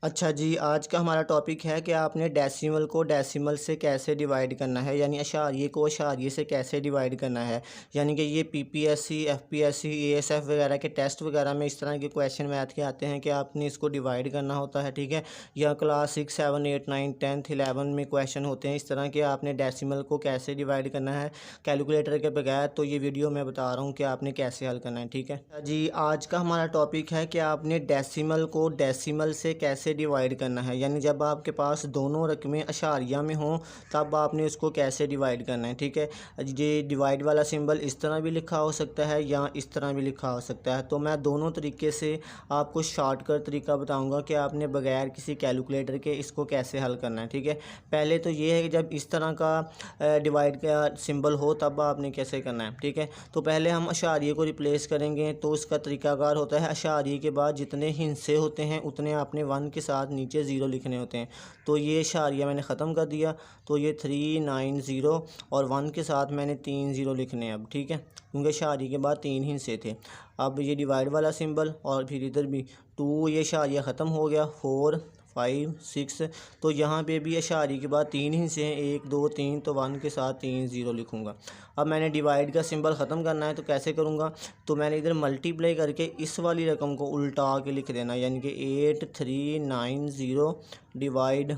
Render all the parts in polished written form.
अच्छा जी, आज का हमारा टॉपिक है कि आपने डेसिमल को डेसिमल से कैसे डिवाइड करना है, यानी अशारिये को अशारिये से कैसे डिवाइड करना है। यानी कि ये पीपीएससी, एफपीएससी, एएसएफ वगैरह के टेस्ट वगैरह में इस तरह के क्वेश्चन मैथ के आते हैं कि आपने इसको डिवाइड करना होता है, ठीक है। या क्लास 6, 7, 8, 9, 10, 11 में क्वेश्चन होते हैं इस तरह के, आपने डेसिमल को कैसे डिवाइड करना है कैलकुलेटर के बगैर। तो ये वीडियो मैं बता रहा हूँ कि आपने कैसे हल करना है, ठीक है जी। आज का हमारा टॉपिक है कि आपने डेसिमल को डेसिमल से कैसे डिवाइड करना है, यानी जब आपके पास दोनों रकमें अशारिया में हों तब आपने उसको कैसे डिवाइड करना है, ठीक है। ये डिवाइड वाला सिंबल इस तरह भी लिखा हो सकता है या इस तरह भी लिखा हो सकता है। तो मैं दोनों तरीके से आपको शॉर्टकट तरीका बताऊंगा कि आपने बगैर किसी कैलकुलेटर के इसको कैसे हल करना है, ठीक है। पहले तो ये है कि जब इस तरह का डिवाइड का सिंबल हो तब आपने कैसे करना है, ठीक है। तो पहले हम अशारिये को रिप्लेस करेंगे। तो उसका तरीकाकार होता है, अशारिये के बाद जितने हिस्से होते हैं उतने आपने 1 के साथ नीचे 0 लिखने होते हैं। तो ये इशारिया मैंने ख़त्म कर दिया, तो ये 390 और 1 के साथ मैंने 3 0 लिखने हैं अब, ठीक है, क्योंकि इशारिये के बाद 3 हिस्से थे। अब ये डिवाइड वाला सिंबल और फिर इधर भी 2, ये इशारिया ख़त्म हो गया, 4, 5, 6। तो यहाँ पे भी इशारे के बाद 3 हिस्से हैं, 1 2 3, तो 1 के साथ 3 0 लिखूँगा। अब मैंने डिवाइड का सिंबल ख़त्म करना है तो कैसे करूँगा, तो मैंने इधर मल्टीप्लाई करके इस वाली रकम को उल्टा के लिख देना, यानी कि 8390 डिवाइड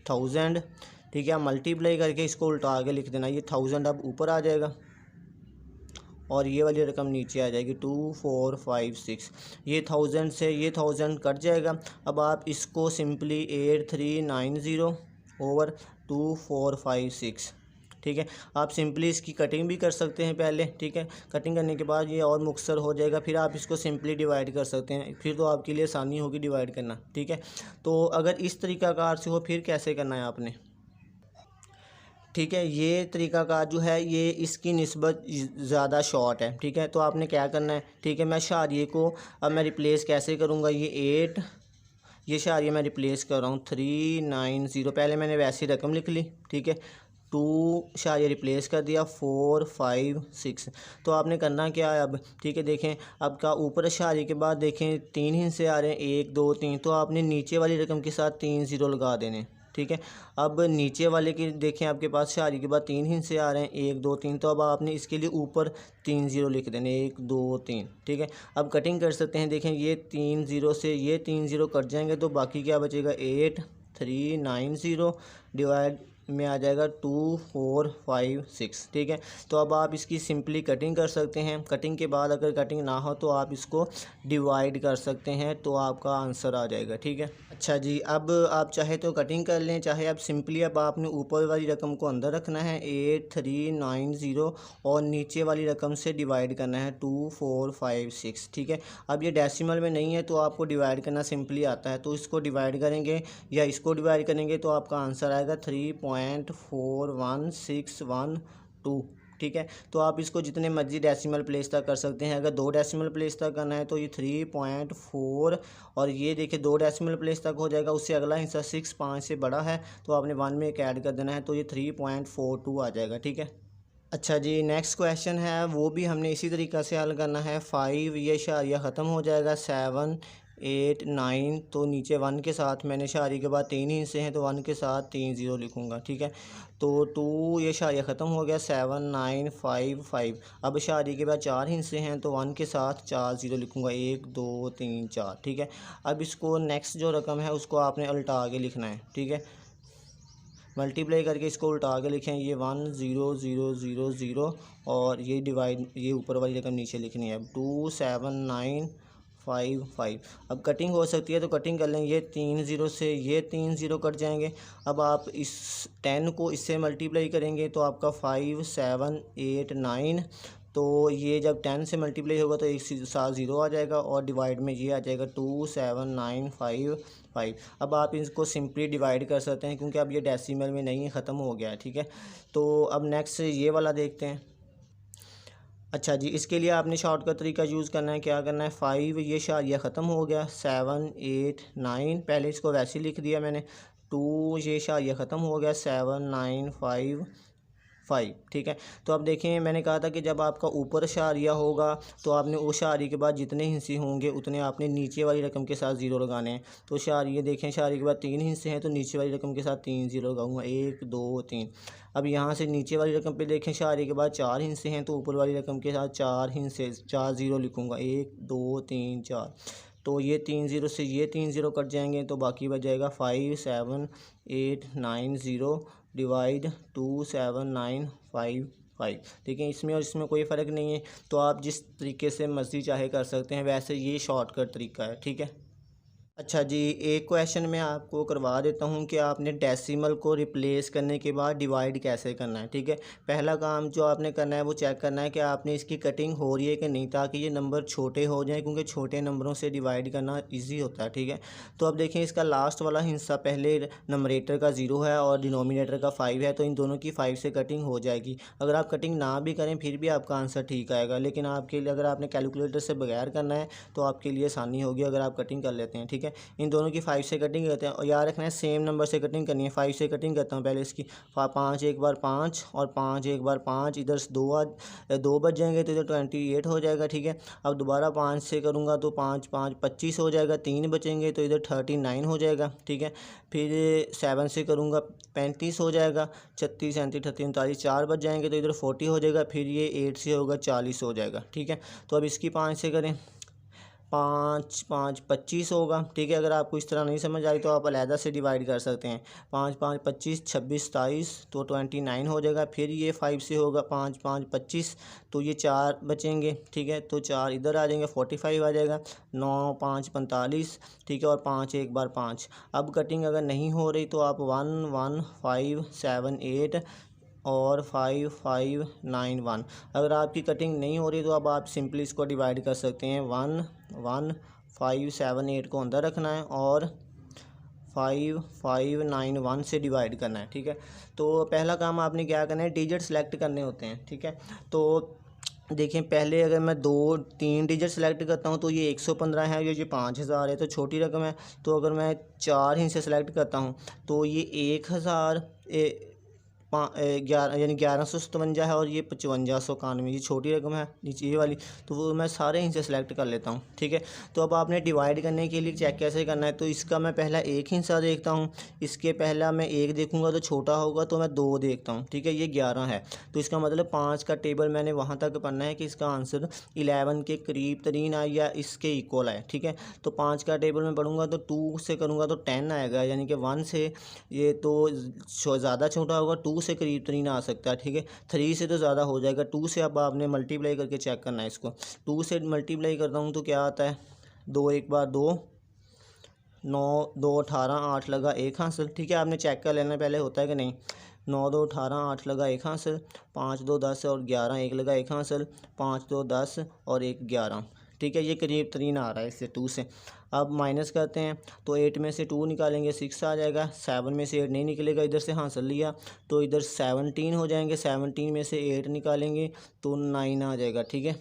1000, ठीक है। मल्टीप्लाई करके इसको उल्टा के लिख देना, ये 1000 अब ऊपर आ जाएगा और ये वाली रकम नीचे आ जाएगी 2456। ये 1000 से ये 1000 कट जाएगा। अब आप इसको सिंपली 8390 ओवर 2456, ठीक है। आप सिंपली इसकी कटिंग भी कर सकते हैं पहले, ठीक है। कटिंग करने के बाद ये और मुख्तसर हो जाएगा, फिर आप इसको सिंपली डिवाइड कर सकते हैं, फिर तो आपके लिए आसानी होगी डिवाइड करना, ठीक है। तो अगर इस तरीकाकार से हो फिर कैसे करना है आपने, ठीक है। ये तरीकाकार जो है ये इसकी निस्बत ज़्यादा शॉर्ट है, ठीक है। तो आपने क्या करना है, ठीक है। मैं इशारिये को अब मैं रिप्लेस कैसे करूँगा, ये 8, ये इशारिया मैं रिप्लेस कर रहा हूँ 390, पहले मैंने वैसी रकम लिख ली, ठीक है। 2 इशारिया रिप्लेस कर दिया, 4 5 6। तो आपने करना क्या है अब, ठीक है। देखें अब का ऊपर इशारे के बाद देखें 3 हिस्से आ रहे हैं, 1 2 3, तो आपने नीचे वाली रकम के साथ 3 0 लगा देने, ठीक है। अब नीचे वाले की देखें आपके पास इशारे के बाद 3 हिस्से आ रहे हैं, 1 2 3, तो अब आपने इसके लिए ऊपर 3 0 लिख देने, 1 2 3, ठीक है। अब कटिंग कर सकते हैं, देखें ये 3 0 से ये 3 0 कट जाएंगे तो बाकी क्या बचेगा, 8390 डिवाइड में आ जाएगा 2456, ठीक है। तो अब आप इसकी सिंपली कटिंग कर सकते हैं। कटिंग के बाद अगर कटिंग ना हो तो आप इसको डिवाइड कर सकते हैं, तो आपका आंसर आ जाएगा, ठीक है। अच्छा जी, अब आप चाहे तो कटिंग कर लें, चाहे आप सिंपली अब आपने ऊपर वाली रकम को अंदर रखना है 8390 और नीचे वाली रकम से डिवाइड करना है 2456, ठीक है। अब ये डेसिमल में नहीं है तो आपको डिवाइड करना सिंपली आता है, तो इसको डिवाइड करेंगे या इसको डिवाइड करेंगे तो आपका आंसर आएगा 3.41612, ठीक है। तो आप इसको जितने मर्जी डेसिमल प्लेस तक कर सकते हैं। अगर 2 डेसिमल प्लेस तक करना है तो ये 3.4 और ये देखिए 2 डेसिमल प्लेस तक हो जाएगा। उससे अगला हिस्सा 6 5 से बड़ा है तो आपने 1 में एक ऐड कर देना है, तो ये 3.42 आ जाएगा, ठीक है। अच्छा जी, नेक्स्ट क्वेश्चन है वो भी हमने इसी तरीक़ा से हल करना है। 5 ये इशारिया ख़त्म हो जाएगा, 7 8 9, तो नीचे 1 के साथ मैंने इशारे के बाद 3 हिस्से हैं तो 1 के साथ 3 0 लिखूँगा, ठीक है। तो 2 ये इशारिया ख़त्म हो गया, 7 9 5 5। अब इशारे के बाद 4 हिस्से हैं तो 1 के साथ 4 0 लिखूँगा, 1 2 3 4, ठीक है। अब इसको नेक्स्ट जो रकम है उसको आपने उल्टा के लिखना है, ठीक है। मल्टीप्लाई करके इसको उल्टा के लिखें, ये 1 0 0 0 0 और ये डिवाइड, ये ऊपर वाली रकम नीचे लिखनी है 2 7 9 5 5। अब कटिंग हो सकती है तो कटिंग कर लें, ये 3 0 से ये 3 0 कट जाएंगे। अब आप इस 10 को इससे मल्टीप्लाई करेंगे तो आपका 5 7 8 9, तो ये जब 10 से मल्टीप्लाई होगा तो एक साथ 0 आ जाएगा और डिवाइड में ये आ जाएगा 2 7 9 5 5। अब आप इसको सिंपली डिवाइड कर सकते हैं क्योंकि अब ये डेसिमल में नहीं ख़त्म हो गया है, ठीक है। तो अब नेक्स्ट ये वाला देखते हैं। अच्छा जी, इसके लिए आपने शॉर्टकट तरीका यूज़ करना है। क्या करना है, 5 ये इशारिया ख़त्म हो गया, 7 8 9, पहले इसको वैसे लिख दिया मैंने। 2 ये इशारिया ख़त्म हो गया, 7 9 5 5, ठीक है। तो अब देखें, मैंने कहा था कि जब आपका ऊपर अशारिया होगा तो आपने वो अशारिये के बाद जितने हिस्से होंगे उतने आपने नीचे वाली रकम के साथ ज़ीरो लगाने हैं। तो अशारिये देखें, अशारिये के बाद 3 हिस्से हैं तो नीचे वाली रकम के साथ 3 ज़ीरो लगाऊंगा, 1 2 3। अब यहाँ से नीचे वाली रकम पे देखें, अशारिये के बाद 4 हिस्से हैं तो ऊपर वाली रकम के साथ 4 हिस्से, 4 ज़ीरो लिखूँगा, 1 2 3 4। तो ये 3 ज़ीरो से ये 3 ज़ीरो कट जाएंगे तो बाकी बच जाएगा 5 7 8 9 0 डिवाइड 2 7 9 5 5। देखिए इसमें और इसमें कोई फ़र्क नहीं है, तो आप जिस तरीके से मर्ज़ी चाहे कर सकते हैं, वैसे ये शॉर्टकट तरीका है, ठीक है। अच्छा जी, एक क्वेश्चन मैं आपको करवा देता हूँ कि आपने डेसिमल को रिप्लेस करने के बाद डिवाइड कैसे करना है, ठीक है। पहला काम जो आपने करना है वो चेक करना है कि आपने इसकी कटिंग हो रही है कि नहीं, ताकि ये नंबर छोटे हो जाएं, क्योंकि छोटे नंबरों से डिवाइड करना इजी होता है, ठीक है। तो अब देखें, इसका लास्ट वाला हिस्सा पहले नंबरेटर का 0 है और डिनोमिनेटर का 5 है, तो इन दोनों की 5 से कटिंग हो जाएगी। अगर आप कटिंग ना भी करें फिर भी आपका आंसर ठीक आएगा, लेकिन आपके लिए अगर आपने कैलकुलेटर से बगैर करना है तो आपके लिए आसानी होगी अगर आप कटिंग कर लेते हैं, ठीक है। इन दोनों की 5 से कटिंग करते हैं और याद रखना है सेम नंबर से कटिंग करनी है। 5 से कटिंग करता हूँ पहले इसकी, 5 एक बार 5 और 5 एक बार 5, इधर से 2 बच जाएंगे तो इधर 28 हो जाएगा, ठीक है। अब दोबारा 5 से करूँगा तो 5 5 25 हो जाएगा, 3 बचेंगे तो इधर 39 हो जाएगा, ठीक है। फिर 7 से करूँगा 35 हो जाएगा, 36 37 38 39, 4 बच जाएंगे तो इधर 40 हो जाएगा, फिर ये 8 से होगा 40 हो जाएगा, ठीक है। तो अब इसकी 5 से करें, 5 5 25 होगा, ठीक है। अगर आपको इस तरह नहीं समझ आई तो आप अलहदा से डिवाइड कर सकते हैं। 5 5 25 26 27 तो 29 हो जाएगा। फिर ये 5 से होगा 5 5 25 तो ये 4 बचेंगे, ठीक है। तो 4 इधर आ जाएंगे, 45 आ जाएगा। 9 5 45, ठीक है। और 5 एक बार 5। अब कटिंग अगर नहीं हो रही तो आप 1 1 5 7 8 और 5 5 9 1। अगर आपकी कटिंग नहीं हो रही तो अब आप सिंपली इसको डिवाइड कर सकते हैं। 1 1 5 7 8 को अंदर रखना है और 5 5 9 1 से डिवाइड करना है, ठीक है। तो पहला काम आपने क्या करना है, डिजिट सेलेक्ट करने होते हैं, ठीक है। तो देखें, पहले अगर मैं 2 3 डिजिट सेलेक्ट करता हूँ तो ये 115 है, ये 5000 है तो छोटी रकम है। तो अगर मैं 4 हिस्से सेलेक्ट करता हूँ तो ये 1000 11 यानी 1157 है और ये 5591, ये छोटी रकम है नीचे ये वाली, तो वो मैं सारे हिस्से सेलेक्ट कर लेता हूँ, ठीक है। तो अब आपने डिवाइड करने के लिए चेक कैसे करना है, तो इसका मैं पहला एक हिस्सा देखता हूँ, इसके पहला मैं 1 देखूँगा तो छोटा होगा तो मैं 2 देखता हूँ, ठीक है। ये 11 है तो इसका मतलब 5 का टेबल मैंने वहाँ तक पढ़ना है कि इसका आंसर 11 के करीब तरीन आए या इसके इक्वल आए, ठीक है। तो 5 का टेबल में पढ़ूंगा तो 2 से करूँगा तो 10 आएगा, यानी कि 1 से ये तो ज़्यादा छोटा होगा, 2 से करीब तरीन आ सकता है, ठीक है। 3 से तो ज़्यादा हो जाएगा, 2 से अब आपने मल्टीप्लाई करके चेक करना है इसको। 2 से मल्टीप्लाई करता हूँ तो क्या आता है, 2 एक बार 2, 9 2 18 8 लगा 1 हासिल, ठीक है। आपने चेक कर लेना पहले होता है कि नहीं। 9 2 18 8 लगा 1 हासिल, 5 2 10 और 11 1 लगा 1 हासिल, 5 2 10 और 1 11, ठीक है। ये करीब तरीन आ रहा है इससे 2 से। अब माइनस करते हैं तो 8 में से 2 निकालेंगे 6 आ जाएगा, 7 में से 8 नहीं निकलेगा, इधर से हासिल लिया तो इधर 17 हो जाएंगे, 17 में से 8 निकालेंगे तो 9 आ जाएगा, ठीक है।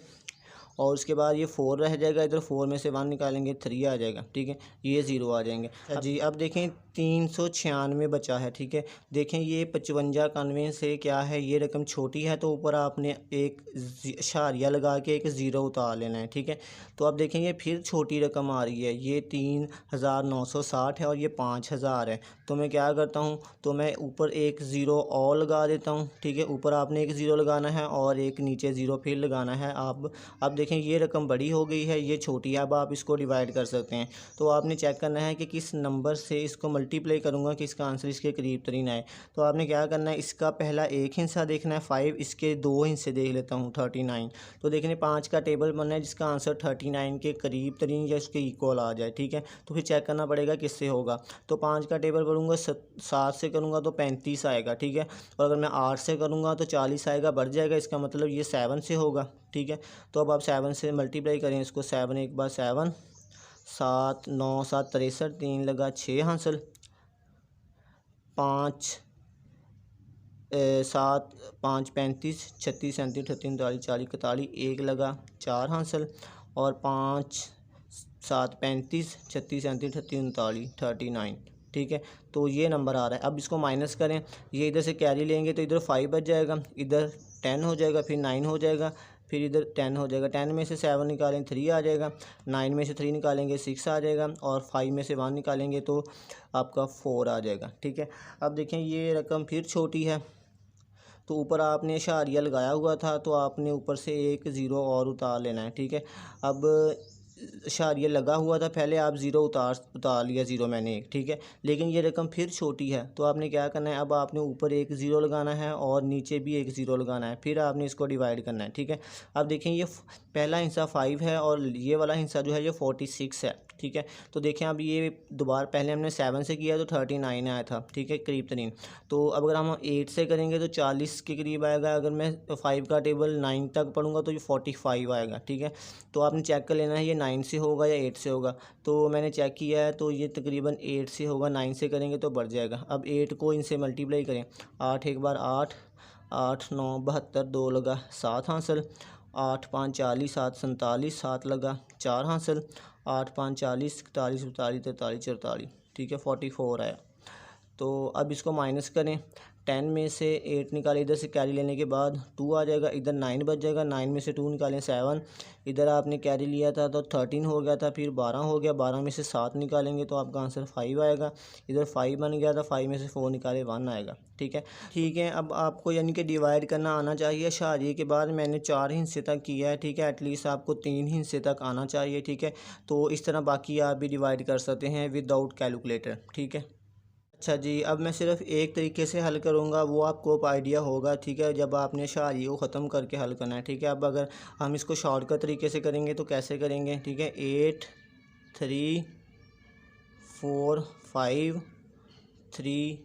और उसके बाद ये 4 रह जाएगा, इधर 4 में से 1 निकालेंगे 3 आ जाएगा, ठीक है। ये 0 आ जाएंगे। जी अब देखें 396 बचा है, ठीक है। देखें ये 5591 से क्या है, ये रकम छोटी है तो ऊपर आपने एक इशारिया लगा के एक 0 उतार लेना है, ठीक है। तो अब देखें ये फिर छोटी रकम आ रही है, ये 3960 है और ये 5000 है। तो मैं क्या करता हूँ, तो मैं ऊपर एक 0 और लगा देता हूँ, ठीक है। ऊपर आपने एक 0 लगाना है और एक नीचे 0 फिर लगाना है। आप अब देखें ये रकम बड़ी हो गई है, ये छोटी है, अब आप इसको डिवाइड कर सकते हैं। तो आपने चेक करना है कि किस नंबर से इसको मल्टीप्लाई करूँगा कि इसका आंसर इसके करीब तरीन आए। तो आपने क्या करना है, इसका पहला एक हिस्सा देखना है 5, इसके 2 हिस्से देख लेता हूँ 39। तो देखने 5 का टेबल बनना है जिसका आंसर 39 के करीब तरीन या उसके इक्वल आ जाए, ठीक है। तो फिर चेक करना पड़ेगा किससे होगा। तो 5 का टेबल करूँगा 7 से करूँगा तो 35 आएगा, ठीक है। और अगर मैं 8 से करूँगा तो 40 आएगा, बढ़ जाएगा, इसका मतलब ये 7 से होगा, ठीक है। तो अब आप 7 से मल्टीप्लाई करें इसको, 7 एक बार 7, 7 9 7 63, 3 लगा 6 हासिल, 5 7 5 35 36 37 38 39 40 41, 1 लगा 4 हासिल और 5 7 35 36 37 38 39 39, ठीक है। तो ये नंबर आ रहा है। अब इसको माइनस करें, ये इधर से कैरी लेंगे तो इधर 5 बच जाएगा, इधर 10 हो जाएगा, फिर 9 हो जाएगा, फिर इधर 10 हो जाएगा। 10 में से 7 निकालें 3 आ जाएगा, 9 में से 3 निकालेंगे 6 आ जाएगा, और 5 में से 1 निकालेंगे तो आपका 4 आ जाएगा, ठीक है। अब देखें ये रकम फिर छोटी है, तो ऊपर आपने इशारिया लगाया हुआ था तो आपने ऊपर से एक ज़ीरो और उतार लेना है, ठीक है। अब इशारिया लगा हुआ था, पहले आप ज़ीरो उतार लिया, ज़ीरो मैंने एक, ठीक है। लेकिन ये रकम फिर छोटी है तो आपने क्या करना है, अब आपने ऊपर एक ज़ीरो लगाना है और नीचे भी एक ज़ीरो लगाना है, फिर आपने इसको डिवाइड करना है, ठीक है। अब देखें ये पहला हिस्सा 5 है और ये वाला हिस्सा जो है ये 46 है, ठीक है। तो देखें अब ये दोबारा पहले हमने 7 से किया तो 39 आया था, ठीक है, करीब तरीन। तो अब अगर हम 8 से करेंगे तो 40 के करीब आएगा। अगर मैं 5 का टेबल 9 तक पढ़ूंगा तो ये 45 आएगा, ठीक है। तो आपने चेक कर लेना है ये 9 से होगा या 8 से होगा। तो मैंने चेक किया है तो ये तकरीबन 8 से होगा, 9 से करेंगे तो बढ़ जाएगा। अब 8 को इनसे मल्टीप्लाई करें, 8 एक बार 8, 8 9 72, 2 लगा 7 हासिल, 8 5 40, 7 47, 7 लगा 4 हासिल, 8 5 40, 41 42 43 44, ठीक है, 44 आया। तो अब इसको माइनस करें, 10 में से 8 निकालें, इधर से कैरी लेने के बाद 2 आ जाएगा, इधर 9 बच जाएगा, 9 में से 2 निकालें 7, इधर आपने कैरी लिया था तो 13 हो गया था, फिर 12 हो गया, 12 में से 7 निकालेंगे तो आपका आंसर 5 आएगा, इधर 5 बन गया था, 5 में से 4 निकाले 1 आएगा, ठीक है। ठीक है, अब आपको यानी कि डिवाइड करना आना चाहिए। इशारिये के बाद मैंने 4 हिस्से तक किया है, ठीक है, एटलीस्ट आपको 3 हिस्से तक आना चाहिए, ठीक है। तो इस तरह बाकी आप भी डिवाइड कर सकते हैं विदाउट कैलकुलेटर, ठीक है। अच्छा जी, अब मैं सिर्फ एक तरीके से हल करूँगा, वो आपको आइडिया होगा, ठीक है, जब आपने इशारिये को ख़त्म करके हल करना है, ठीक है। अब अगर हम इसको शॉर्टकट तरीके से करेंगे तो कैसे करेंगे, ठीक है। 8 3 4 5 3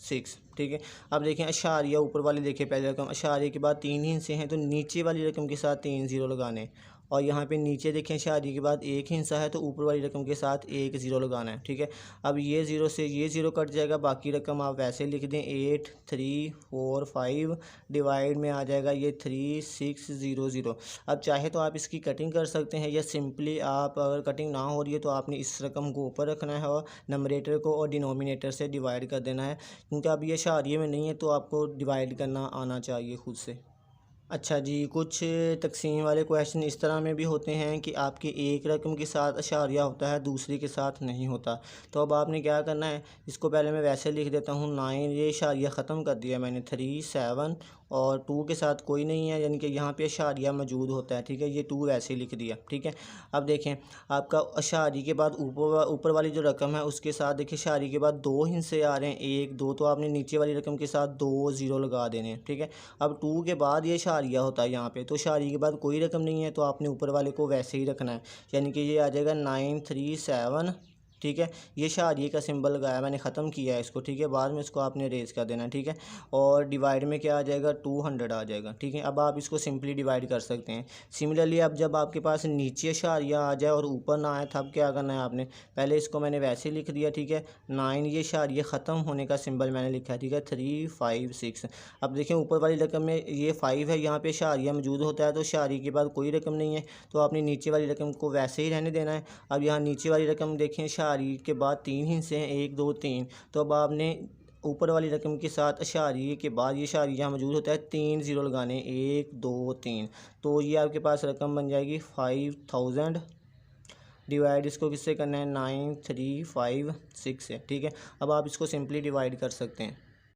6, ठीक है। अब देखें इशारिया ऊपर वाली देखिए, पहले रकम इशारे के बाद 3 हिस्से हैं तो नीचे वाली रकम के साथ 3 ज़ीरो लगाने, और यहाँ पे नीचे देखें इशारे के बाद एक हिस्सा है तो ऊपर वाली रकम के साथ एक ज़ीरो लगाना है, ठीक है। अब ये ज़ीरो से ये ज़ीरो कट जाएगा, बाकी रकम आप वैसे लिख दें 8 3 4 5, डिवाइड में आ जाएगा ये 3 6 0 0। अब चाहे तो आप इसकी कटिंग कर सकते हैं या सिंपली आप अगर कटिंग ना हो रही है तो आपने इस रकम को ऊपर रखना है और नंबरेटर को और डिनोमिनेटर से डिवाइड कर देना है, क्योंकि अब ये इशारिये में नहीं है तो आपको डिवाइड करना आना चाहिए खुद से। अच्छा जी, कुछ तकसीम वाले क्वेश्चन इस तरह में भी होते हैं कि आपकी एक रकम के साथ इशारिया होता है, दूसरी के साथ नहीं होता। तो अब आपने क्या करना है, इसको पहले मैं वैसे लिख देता हूँ 9, ये इशारिया ख़त्म कर दिया मैंने, 3 7 और 2 के साथ कोई नहीं है, यानी कि यहाँ पे इशारिया मौजूद होता है, ठीक है। ये 2 वैसे ही लिख दिया, ठीक है। अब देखें आपका इशारे के बाद ऊपर वाली जो रकम है उसके साथ देखिए इशारे के बाद 2 हिस्से आ रहे हैं, 1 2, तो आपने नीचे वाली रकम के साथ 2 ज़ीरो लगा देने हैं, ठीक है। अब 2 के बाद ये इशारिया होता है यहाँ पे, तो इशारे के बाद कोई रकम नहीं है तो आपने ऊपर वाले को वैसे ही रखना है, यानी कि ये आ जाएगा 9 3 7, ठीक है। ये इशारिये का सिंबल लगाया मैंने, ख़त्म किया है इसको, ठीक है। बाद में इसको आपने रेज़ कर देना है, ठीक है। और डिवाइड में क्या आ जाएगा, 200 आ जाएगा, ठीक है। अब आप इसको सिंपली डिवाइड कर सकते हैं। सिमिलरली अब जब आपके पास नीचे इशारिया आ जाए और ऊपर ना आए तब क्या करना है आपने, पहले इसको मैंने वैसे लिख दिया, ठीक है। 9 ये इशारिये ख़त्म होने का सिंबल मैंने लिखा है, ठीक है, 3 5 6। अब देखें ऊपर वाली रकम में ये 5 है, यहाँ पे इशारिया मौजूद होता है तो इशारे के बाद कोई रकम नहीं है तो आपने नीचे वाली रकम को वैसे ही रहने देना है। अब यहाँ नीचे वाली रकम देखें इशारे के बाद 3 हिस्से हैं, 1 2 3, तो अब आपने ऊपर वाली रकम के साथ इशारिये के बाद ये इशारिया मौजूद होता है 3 ज़ीरो लगाने, 1 2 3, तो ये आपके पास रकम बन जाएगी 5000। डिवाइड इसको किससे करना है, 9 3 5 6 से, ठीक है। अब आप इसको सिंपली डिवाइड कर सकते हैं।